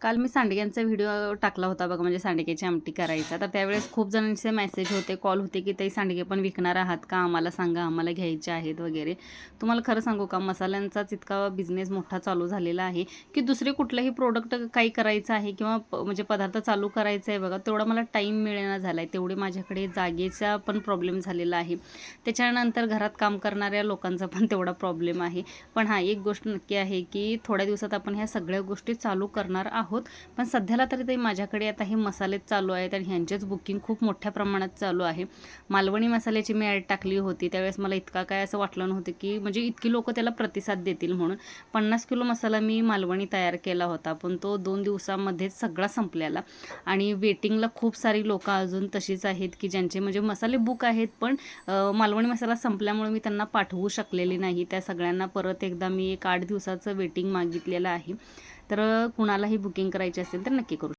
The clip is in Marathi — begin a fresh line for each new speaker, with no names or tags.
काल मी सांडग्यांचा व्हिडिओ टाकला होता बघा, म्हणजे सांडग्याची आमटी करायचा. तर त्यावेळेस खूप जणांचे मेसेज होते, कॉल होते, की ताई सांडगे पण विकणार आहात का? आम्हाला सांगा, आम्हाला घ्यायचे आहेत वगैरे. तुम्हाला खरं सांगू का, मसाल्यांचाच इतका बिझनेस मोठा चालू झालेला आहे, की दुसरे कुठलंही प्रोडक्ट काही करायचं आहे किंवा म्हणजे पदार्थ चालू करायचा आहे बघा, तेवढा मला टाईम मिळेना झाला आहे. तेवढे माझ्याकडे जागेचा पण प्रॉब्लेम झालेला आहे. त्याच्यानंतर घरात काम करणाऱ्या लोकांचा पण तेवढा प्रॉब्लेम आहे. पण हां, एक गोष्ट नक्की आहे, की थोड्या दिवसात आपण ह्या सगळ्या गोष्टी चालू करणार आहोत. पण सध्याला तरी ते माझ्याकडे आता हे मसालेच चालू आहेत आणि ह्यांचेच बुकिंग खूप मोठ्या प्रमाणात चालू आहे. मालवणी मसाल्याची मी ॲड टाकली होती. त्यावेळेस मला इतका काय असं वाटलं नव्हतं, की म्हणजे इतकी लोकं त्याला प्रतिसाद देतील म्हणून. 50 किलो मसाला मी मालवणी तयार केला होता, पण तो 2 दिवसामध्येच सगळा संपलेला. आणि वेटिंगला खूप सारी लोकं अजून तशीच आहेत, की ज्यांचे म्हणजे मसाले बुक आहेत, पण मालवणी मसाला संपल्यामुळे मी त्यांना पाठवू शकलेली नाही. त्या सगळ्यांना परत एकदा मी एक 8 दिवसाचं वेटिंग मागितलेलं आहे. तर कुणालाही बुकिंग करायची असेल तर नक्की करू